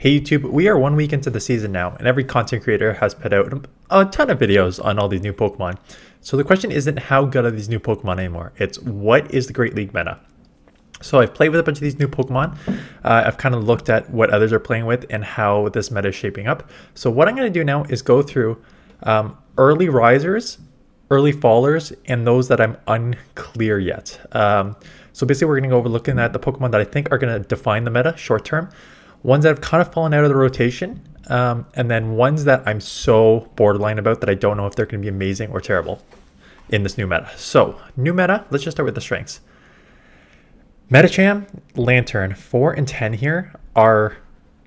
Hey YouTube, we are 1 week into the season now, and every content creator has put out a ton of videos on all these new Pokemon. So the question isn't how good are these new Pokemon anymore, it's what is the Great League meta? So I've played with a bunch of these new Pokemon. I've kind of looked at what others are playing with and how this meta is shaping up. So what I'm going to do now is go through early risers, early fallers, and those that I'm unclear yet. So basically we're going to go over looking at the Pokemon that I think are going to define the meta short term. Ones that have kind of fallen out of the rotation, and then ones that I'm so borderline about that I don't know if they're going to be amazing or terrible in this new meta. So, new meta, let's just start with the strengths. Medicham, Lanturn, 4 and 10 here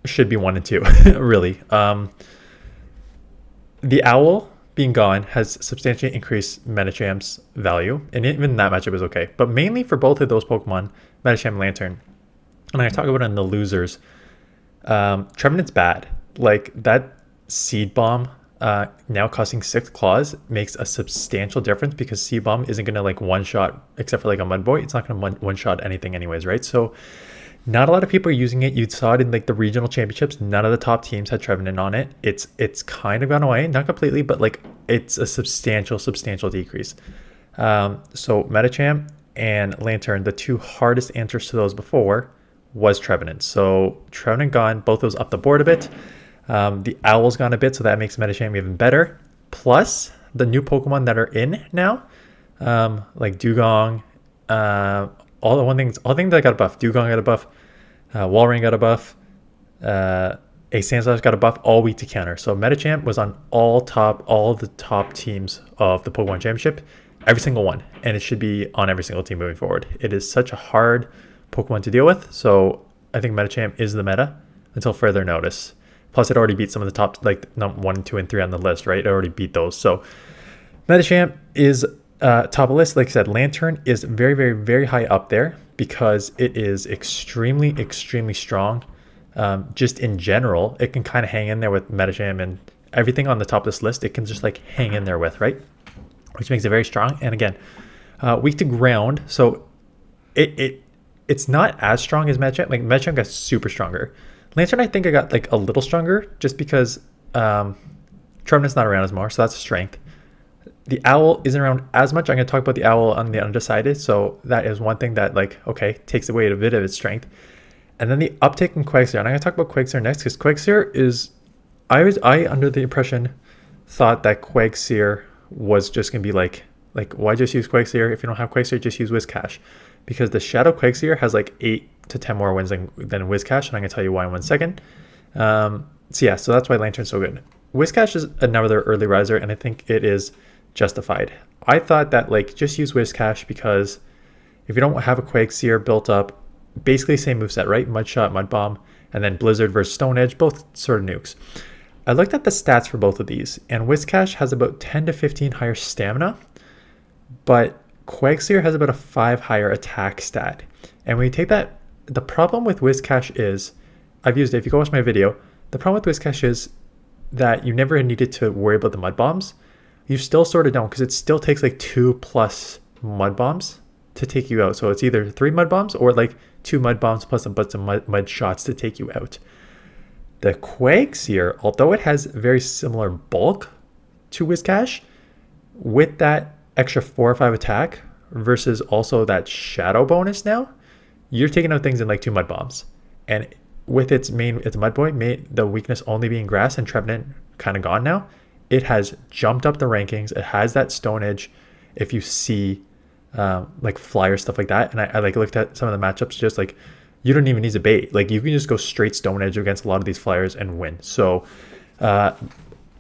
should be 1 and 2, really. The Owl being gone has substantially increased Medicham's value, and even that matchup is okay. But mainly for both of those Pokemon, Medicham and Lanturn, and I talk about it in the losers, Trevenant's bad. Like that Seed Bomb now costing 6 claws makes a substantial difference because Seed Bomb isn't going to like one-shot, except for like a Mudboy, it's not going to one-shot anything anyways, right? So not a lot of people are using it. You saw it in like the regional championships. None of the top teams had Trevenant on it. It's kind of gone away, not completely, but like it's a substantial decrease. So Medicham and Lanturn, the two hardest answers to those before was Trevenant. So Trevenant gone, both those up the board a bit. The Owl's gone a bit, so that makes Medicham even better. Plus the new Pokemon that are in now, like Dewgong, all the things that got a buff. Dewgong got a buff, Walrein got a buff, a Sandslash got a buff all week to counter. So Medicham was on all the top teams of the Pokemon Championship, every single one, and it should be on every single team moving forward. It is such a hard Pokemon to deal with, so I think Medicham is the meta until further notice. Plus, it already beat some of the top, like 1, 2, and 3 on the list, right? It already beat those. So Medicham is top of the list. Like I said, Lanturn is very high up there because it is extremely strong. Just in general, it can kind of hang in there with Medicham and everything on the top of this list. It can just like hang in there with, right? Which makes it very strong. And again, weak to ground, so it's not as strong as Medicham. Like Medicham got super stronger. Lanturn, I think I got like a little stronger just because Trevenant's not around as more, so that's a strength. The Owl isn't around as much. I'm going to talk about the Owl on the undecided, so that is one thing that like, okay, takes away a bit of its strength. And then the uptick in Quagsire, and I'm going to talk about Quagsire next because Quagsire is, I under the impression thought that Quagsire was just going to be like why just use Quagsire? If you don't have Quagsire, just use Whiscash. Because the Shadow Quagsire has like 8 to 10 more wins than Whiscash, and I'm going to tell you why in 1 second. So that's why Lanturn's so good. Whiscash is another early riser, and I think it is justified. I thought that like just use Whiscash because if you don't have a Quagsire built up, basically same moveset, right? Mud Shot, Mud Bomb, and then Blizzard versus Stone Edge, both sort of nukes. I looked at the stats for both of these, and Whiscash has about 10 to 15 higher stamina, but Quagsire has about a 5 higher attack stat. And when you take that, the problem with Whiscash is, I've used it, if you go watch my video, the problem with Whiscash is that you never needed to worry about the Mud Bombs. You still sort of don't, because it still takes like 2+ Mud Bombs to take you out. So it's either 3 Mud Bombs or like 2 Mud Bombs plus a bunch of mud shots to take you out. The Quagsire, although it has very similar bulk to Whiscash, with that extra 4 or 5 attack versus also that shadow bonus now, you're taking out things in like 2 Mud Bombs. And with its Mudboy, the weakness only being grass and Trevenant kind of gone now, it has jumped up the rankings. It has that Stone Edge if you see like flyer stuff like that. And I like looked at some of the matchups, just like you don't even need to bait. Like you can just go straight Stone Edge against a lot of these flyers and win. So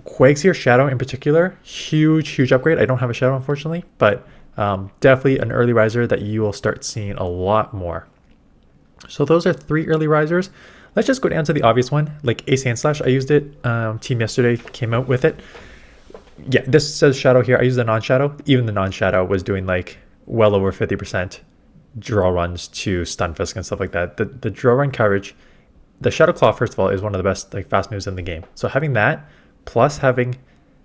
Quagsire Shadow in particular, huge upgrade. I don't have a Shadow unfortunately, but definitely an early riser that you will start seeing a lot more. So those are 3 early risers. Let's just go down to the obvious one, like a Sandslash. I used it. Team yesterday came out with it. Yeah, this says Shadow here. I used the non-Shadow. Even the non-Shadow was doing like well over 50% draw runs to Stunfisk and stuff like that. The draw run coverage, the Shadow Claw first of all is one of the best like fast moves in the game. So having that plus having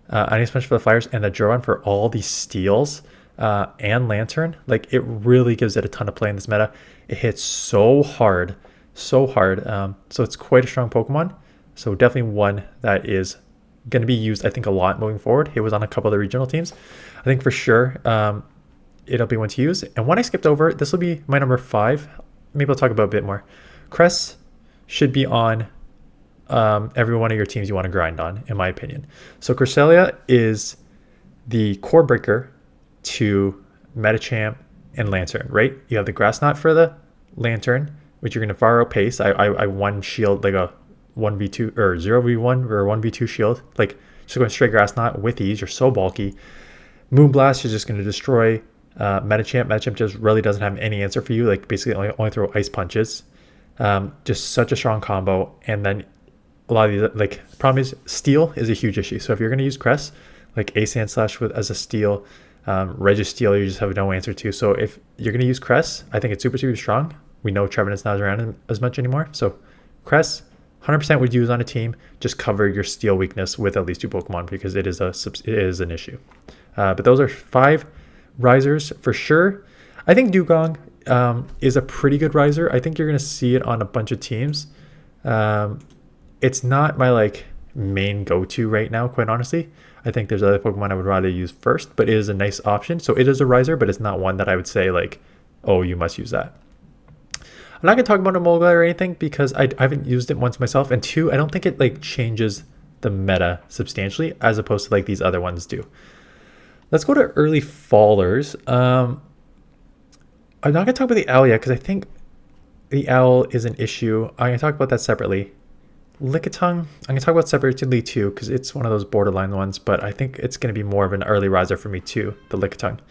Ice Punch for the flyers and the draw run for all these steals and Lanturn, like it really gives it a ton of play in this meta. It hits so hard. So it's quite a strong Pokemon. So definitely one that is going to be used, I think, a lot moving forward. It was on a couple of the regional teams. I think for sure it'll be one to use. And one I skipped over, this will be my number 5. Maybe I'll talk about a bit more. Cress should be on every one of your teams you want to grind on, in my opinion. So Cresselia is the core breaker to Medicham and Lanturn, right? You have the Grass Knot for the Lanturn, which you're going to far outpace. I won shield like a 1v2 or 0v1 or 1v2 shield, like just going straight Grass Knot with ease. You're so bulky. Moonblast is just going to destroy Medicham. Medicham just really doesn't have any answer for you, like basically only throw ice punches. Just such a strong combo. And then a lot of these, like, the problem is steel is a huge issue. So if you're going to use Cress, like a Sandslash as a steel, Registeel, you just have no answer to. So if you're going to use Cress, I think it's super, super strong. We know Trevenant's not around as much anymore. So Cress, 100% would use on a team. Just cover your steel weakness with at least 2 Pokemon because it is an issue. But those are 5 risers for sure. I think Dewgong is a pretty good riser. I think you're going to see it on a bunch of teams. It's not my like main go-to right now, quite honestly. I think there's other Pokemon I would rather use first, but it is a nice option. So it is a riser, but it's not one that I would say like, oh, you must use that. I'm not going to talk about emolga or anything because I haven't used it once myself. And 2, I don't think it like changes the meta substantially as opposed to like these other ones do. Let's go to early fallers. I'm not going to talk about the owl yet because I think the owl is an issue. I'm going to talk about that separately. Lickitung, I'm going to talk about separately too because it's one of those borderline ones, but I think it's going to be more of an early riser for me too, the Lickitung.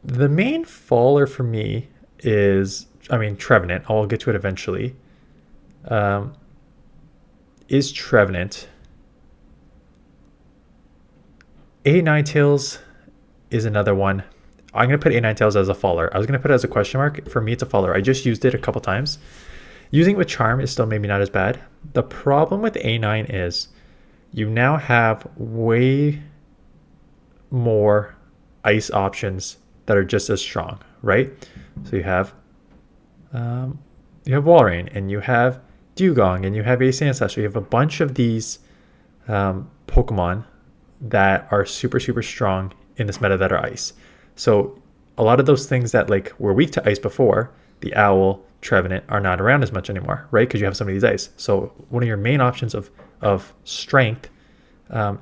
The main faller for me is, Trevenant. I'll get to it eventually. Is Trevenant. A Ninetales is another one. I'm going to put A Ninetales as a faller. I was going to put it as a question mark. For me, it's a faller. I just used it a couple times. Using it with Charm is still maybe not as bad. The problem with A9 is you now have way more ice options that are just as strong, right? So you have Walrein, and you have Dewgong, and you have a Sandslash. So you have a bunch of these Pokemon that are super, super strong in this meta that are ice. So a lot of those things that like were weak to ice before, the owl, Trevenant, are not around as much anymore, right? Because you have some of these ice. So one of your main options of strength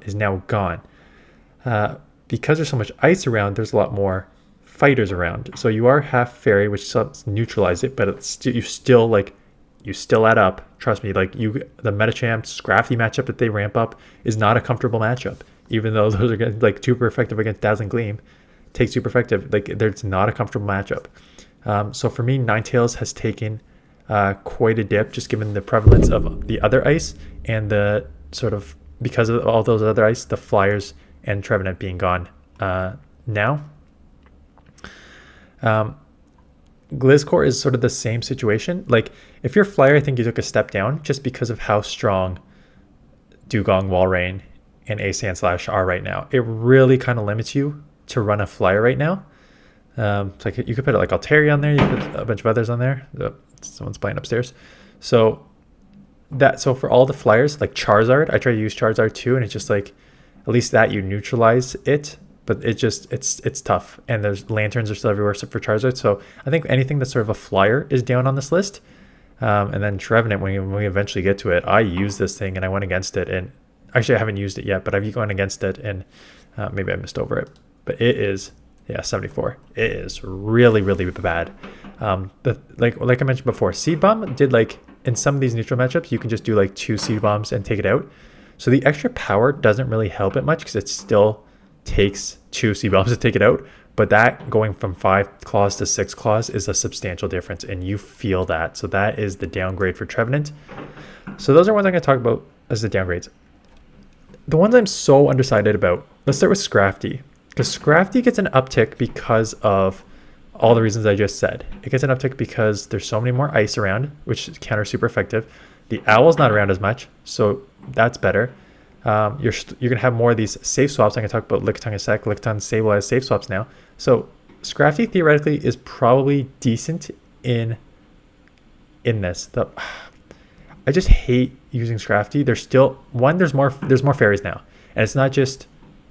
is now gone. Because there's so much ice around, there's a lot more fighters around. So you are half fairy, which helps neutralize it, but it's you still add up. Trust me, like the Medicham Scrafty matchup that they ramp up is not a comfortable matchup. Even though those are like super effective against Dazzling Gleam, take super effective. Like it's not a comfortable matchup. So for me, Ninetales has taken quite a dip, just given the prevalence of the other ice and the sort of, because of all those other ice, the Flyers and Trevenant being gone now. Gliscor is sort of the same situation. Like if you're Flyer, I think you took a step down just because of how strong Dewgong, Walrein, and a Sandslash are right now. It really kind of limits you to run a Flyer right now. It's like you could put like Altaria on there, you could put a bunch of others on there. Someone's playing upstairs. So for all the Flyers, like Charizard, I try to use Charizard too, and it's just like at least that you neutralize it, but it's tough. And there's Lanturns are still everywhere except for Charizard. So I think anything that's sort of a Flyer is down on this list. And then Trevenant, when we eventually get to it, I use this thing and I went against it, and actually I haven't used it yet, but I've gone against it, and maybe I missed over it, but it is. Yeah, 74. It is really, really bad. Like I mentioned before, Seed Bomb did like in some of these neutral matchups, you can just do like 2 Seed Bombs and take it out. So the extra power doesn't really help it much because it still takes 2 Seed Bombs to take it out. But that going from 5 claws to 6 claws is a substantial difference, and you feel that. So that is the downgrade for Trevenant. So those are ones I'm going to talk about as the downgrades. The ones I'm so undecided about, let's start with Scrafty. Because Scrafty gets an uptick because of all the reasons I just said. It gets an uptick because there's so many more ice around, which counter super effective. The owl's not around as much, so that's better. You're going to have more of these safe swaps. I'm going to talk about Lickitung in a sec. Lickitung Sableye has safe swaps now. So Scrafty theoretically is probably decent in this. I just hate using Scrafty. There's still there's more fairies now, and it's not just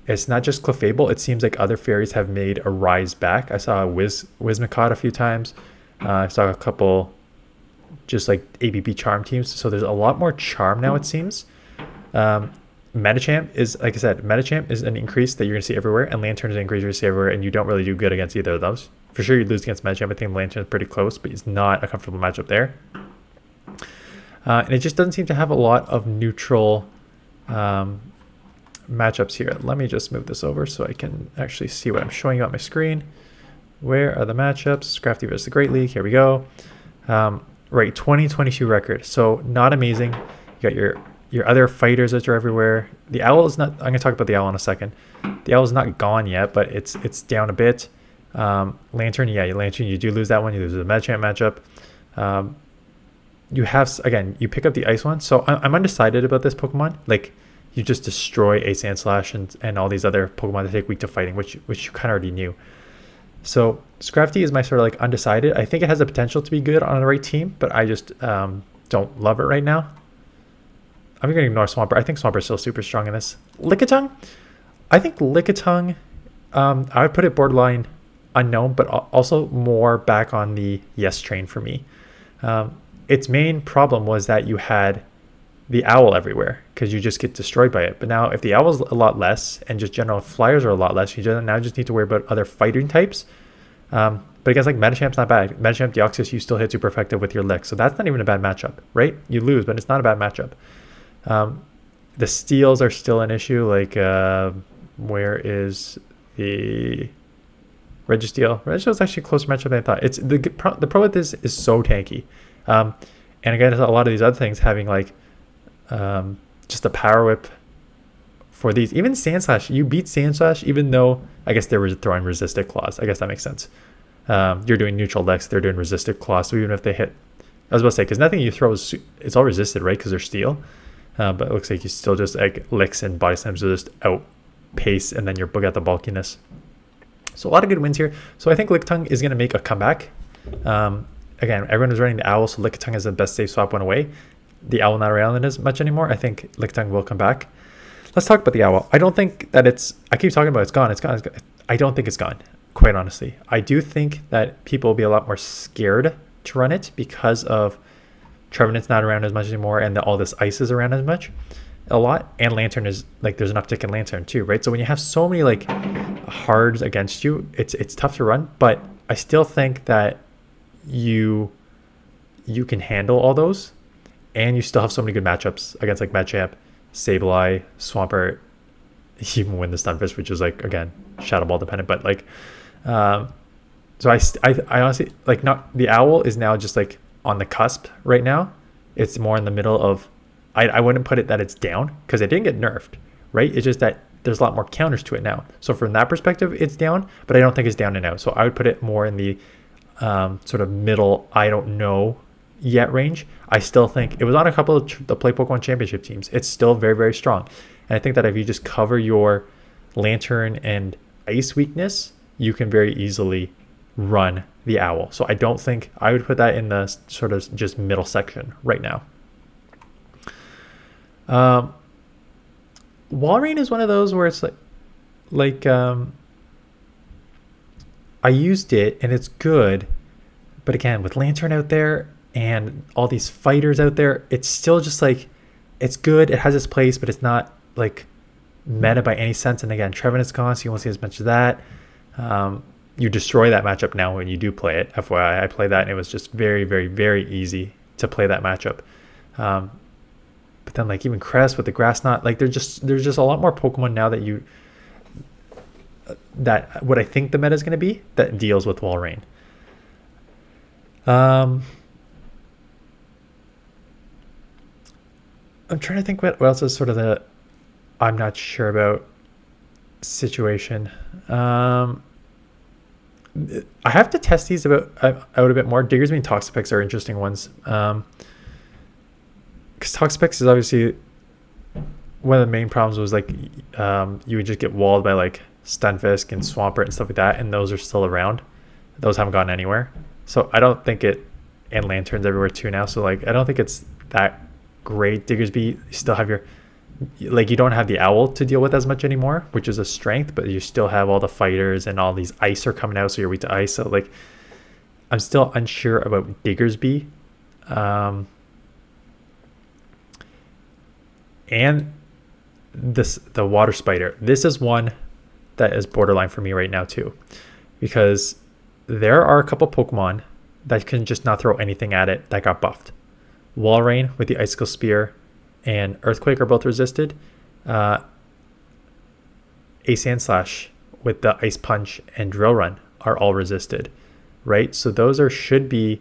clefable. It seems like other fairies have made a rise back. I saw Whimsicott a few times. I saw a couple just like ABB charm teams. So there's a lot more charm now, it seems. Medicham is, like I said, Medicham is an increase that you're going to see everywhere, and Lanturn is an increase you're going to see everywhere, and you don't really do good against either of those. For sure, you lose against Medicham. I think Lanturn is pretty close, but it's not a comfortable matchup there. And it just doesn't seem to have a lot of neutral matchups here. Let me just move this over so I can actually see what I'm showing you on my screen. Where are the matchups? Scrafty versus the Great League. Here we go. Right, 2022 record. So not amazing. You got your other fighters that are everywhere. The owl is not. I'm gonna talk about the owl in a second. The owl is not gone yet, but it's down a bit. Lanturn, yeah, Lanturn, you do lose that one. You lose the Medicham matchup. You have, again, you pick up the ice one. So I'm undecided about this Pokemon. Like, you just destroy a Sandslash and all these other Pokemon that take weak to fighting, which you kind of already knew. So Scrafty is my sort of like undecided. I think it has the potential to be good on the right team, but I just don't love it right now. I'm going to ignore Swampert. I think Swampert is still super strong in this. Lickitung, I think Lickitung, I would put it borderline unknown, but also more back on the yes train for me. Its main problem was that you had the owl everywhere because you just get destroyed by it. But now if the owl is a lot less and just general flyers are a lot less, you now just need to worry about other fighting types. But against like Medicham's not bad. Medicham Deoxys, you still hit super effective with your Lick. So that's not even a bad matchup, right? You lose, but it's not a bad matchup. The steals are still an issue. Like, where is the Registeel? Registeel is actually a closer matchup than I thought. It's the pro with this is so tanky. And again, a lot of these other things having like just a power whip for these. Even Sandslash, you beat Sandslash even though I guess they were throwing resisted claws. I guess that makes sense. You're doing neutral decks, they're doing resisted claws. So even if they hit, I was about to say, because nothing you throw it's all resisted, right? Because they're steel. But it looks like you still just like licks and body slams will just outpace, and then you're got the bulkiness. So a lot of good wins here. So I think Lickitung is going to make a comeback. Again, everyone was running the owl, so Lickitung is the best safe swap one away. The owl not around as much anymore. I think Lickitung will come back. Let's talk about the owl. I don't think that I keep talking about it's gone. I don't think it's gone, quite honestly. I do think that people will be a lot more scared to run it because of Trevenant's not around as much anymore, and all this ice is around as much. A lot. And Lanturn is like, there's an uptick in Lanturn too, right? So when you have so many like hards against you, it's tough to run. But I still think that you can handle all those, and you still have so many good matchups against like Medicham, Sableye, Swampert, even win the Stunfisk, which is like, again, Shadow Ball dependent. But like, so I honestly like, not the owl is now just like on the cusp right now. It's more in the middle of, I wouldn't put it that it's down because it didn't get nerfed, right? It's just that there's a lot more counters to it now. So from that perspective, it's down, but I don't think it's down and out. So I would put it more in the sort of middle, I don't know yet range. I still think it was on a couple of the Play Pokemon Championship teams. It's still very, very strong. And I think that if you just cover your Lanturn and Ice weakness, you can very easily run the owl. So I don't think I would put that in the sort of just middle section right now. Walrein is one of those where it's like I used it and it's good, but again, with Lanturn out there and all these fighters out there, it's still just like, it's good, it has its place, but it's not like meta by any sense. And again, Trevenant's gone, so you won't see as much of that. You destroy that matchup now when you do play it. FYI, I played that and it was just very, very, very easy to play that matchup. But then like even Cress with the Grass Knot, like there's just a lot more Pokemon now that what I think the meta is going to be that deals with Walrein. I'm trying to think what else is sort of the I'm not sure about situation. I have to test these out a bit more. Diggersby and Toxapex are interesting ones. Because Toxapex is obviously one of the main problems was like you would just get walled by like Stunfisk and Swampert and stuff like that, and those are still around. Those haven't gone anywhere. So I don't think it, and Lanturn's everywhere too now. So like I don't think it's that great. Diggersby, you still have your, like, you don't have the owl to deal with as much anymore, which is a strength, but you still have all the fighters and all these ice are coming out, so you're weak to ice. So like, I'm still unsure about Diggersby. And the water spider. This is one that is borderline for me right now too, because there are a couple Pokemon that can just not throw anything at it that got buffed. Walrein with the Icicle Spear and Earthquake are both resisted. A Sandslash with the Ice Punch and Drill Run are all resisted, right? So those should be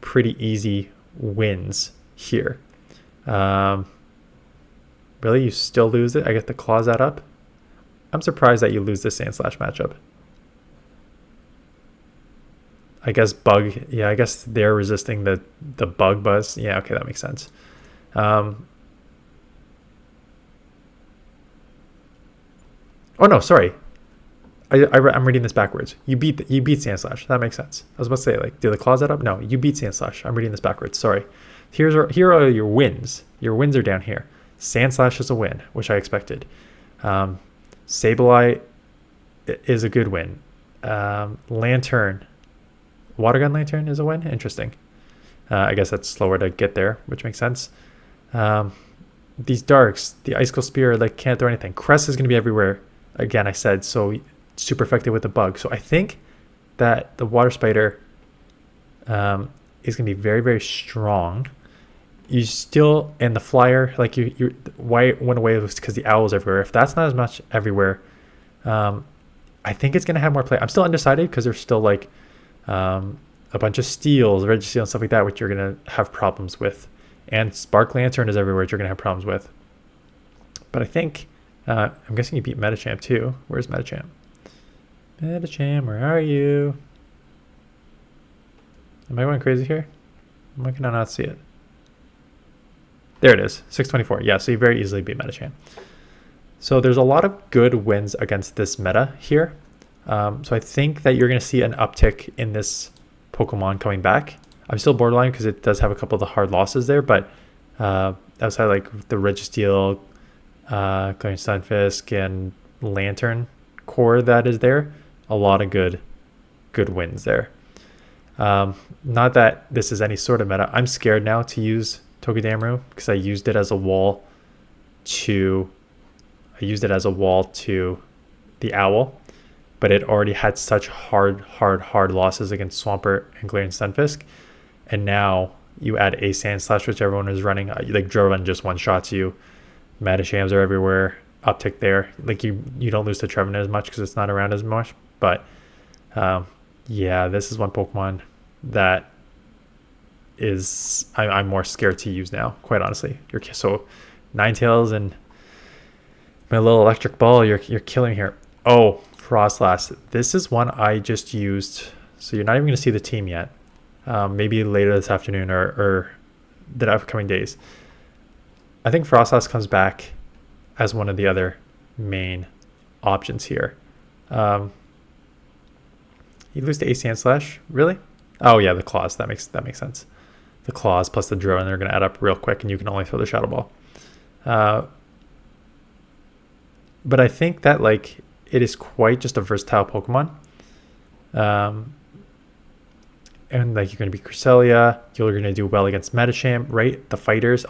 pretty easy wins here. Really, you still lose it? I get the claws that up. I'm surprised that you lose the Sandslash matchup. I guess bug. Yeah, I guess they're resisting the bug buzz. Yeah, okay, that makes sense. Oh no, sorry. I'm reading this backwards. You beat Sandslash. That makes sense. I was about to say, like, do the claws that up? No, you beat Sandslash. I'm reading this backwards. Sorry. Here are your wins. Your wins are down here. Sandslash is a win, which I expected. Sableye is a good win. Lanturn. Water Gun Lanturn is a win. Interesting. I guess that's slower to get there, which makes sense. These darks, the Icicle Spear, like, can't throw anything. Cress is going to be everywhere. Again, I said, so super effective with the bug. So I think that the water spider is going to be very, very strong. You still, and the flyer, like, why it went away was because the owl's everywhere. If that's not as much everywhere, I think it's going to have more play. I'm still undecided because there's still, like, a bunch of steals, Registeel and stuff like that, which you're going to have problems with. And Spark Lanturn is everywhere, which you're going to have problems with. But I think, I'm guessing you beat Medicham too. Where's Medicham? Medicham, where are you? Am I going crazy here? Why can I not see it? There it is, 624. Yeah, so you very easily beat Medicham. So there's a lot of good wins against this meta here. So I think that you're going to see an uptick in this Pokemon coming back. I'm still borderline because it does have a couple of the hard losses there, but outside, like, the Registeel, Glaring Stunfisk, and Lanturn core that is there, a lot of good wins there. Not that this is any sort of meta. I'm scared now to use Togedemaru because I used it as a wall to the owl, but it already had such hard losses against Swampert and Glaring Stunfisk, and now you add a Sandslash, which everyone is running. Like, Drill Run just one shots you. Medichams are everywhere. Uptick there. Like, you don't lose to Trevenant as much because it's not around as much. But yeah, this is one Pokemon that is I'm more scared to use now, quite honestly. So Ninetales and my little electric ball, you're killing here. Oh, Froslass. This is one I just used. So you're not even going to see the team yet. Maybe later this afternoon or the upcoming days. I think Froslass comes back as one of the other main options here. You lose to a Sandslash, really? Oh yeah, the claws. That makes sense. The claws plus the drill, and they're going to add up real quick, and you can only throw the Shadow Ball. But I think that, like, it is quite just a versatile Pokemon. And, like, you're going to be Cresselia. You're going to do well against Medicham, right?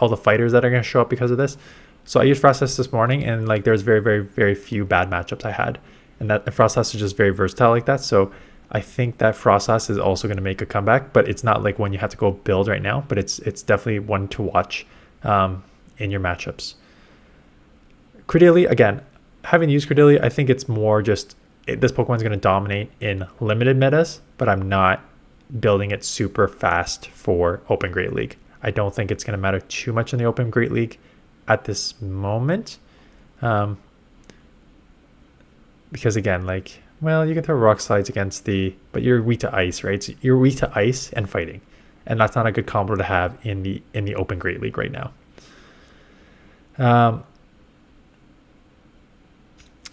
All the fighters that are going to show up because of this. So I used Froslass this morning, and, like, there's very, very, very few bad matchups I had. And that Froslass is just very versatile like that. So I think that Froslass is also going to make a comeback, but it's not like one you have to go build right now. But it's definitely one to watch in your matchups. Cradily, again, having used Cradily, I think it's more just this Pokemon's going to dominate in limited metas, but I'm not building it super fast for Open Great League. I don't think it's going to matter too much in the Open Great League at this moment. Because again, like, well, you can throw rock slides against but you're weak to ice, right? So you're weak to ice and fighting. And that's not a good combo to have in the Open Great League right now. I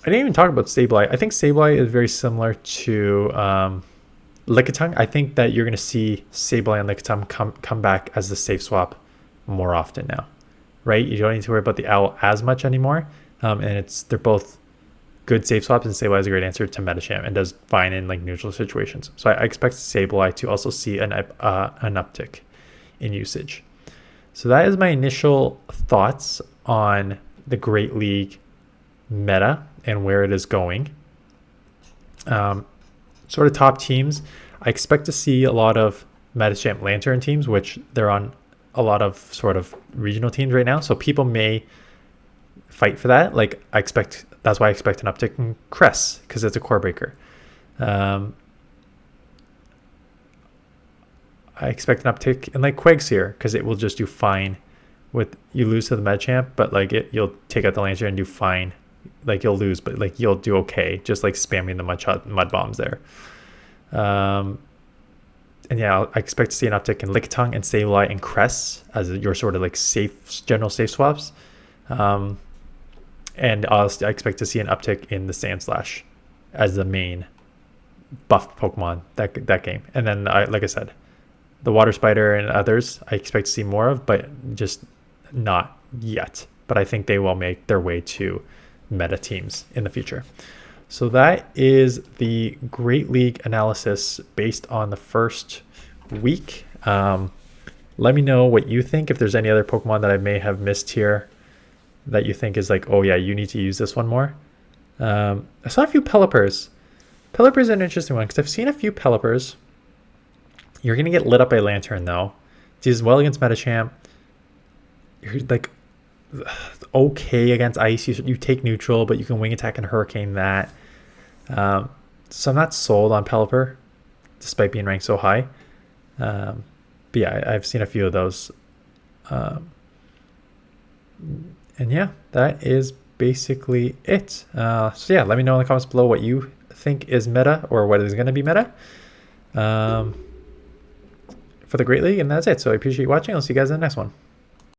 didn't even talk about Sableye. I think Sableye is very similar to Lickitung. I think that you're going to see Sableye and Lickitung come back as the safe swap more often now. right? You don't need to worry about the owl as much anymore. And they're both good safe swaps, and Sableye is a great answer to Medicham and does fine in like neutral situations. So I expect Sableye to also see an uptick in usage. So that is my initial thoughts on the Great League meta and where it is going. Sort of top teams, I expect to see a lot of Medicham Lanturn teams, which they're on a lot of sort of regional teams right now. So people may fight for that. Like that's why I expect an uptick in Cress, because it's a core breaker. I expect an uptick in like Quagsire, because it will just do fine with, you lose to the Medicham, but like you'll take out the Lanturn and do fine. Like you'll lose, but like you'll do okay, just like spamming the mud bombs there. And yeah, I expect to see an uptick in Lickitung and Sableye and Cress as your sort of like general safe swaps. And I expect to see an uptick in the Sandslash as the main buff Pokemon that game. And then, like I said, the Water Spider and others I expect to see more of, but just not yet. But I think they will make their way to meta teams in the future. So that is the Great League analysis based on the first week. Let me know what you think. If there's any other Pokemon that I may have missed here that you think is like, oh yeah, you need to use this one more. I saw a few Pelipper's. Pelipper's an interesting one because I've seen a few Pelipper's. You're going to get lit up by Lanturn though. It does well against Medicham. You're like okay against Ice. You take neutral, but you can Wing Attack and Hurricane that. So I'm not sold on Pelipper, despite being ranked so high. But yeah, I've seen a few of those. And yeah, that is basically it. So yeah, let me know in the comments below what you think is meta or what is going to be meta for the Great League. And that's it. So I appreciate you watching. I'll see you guys in the next one.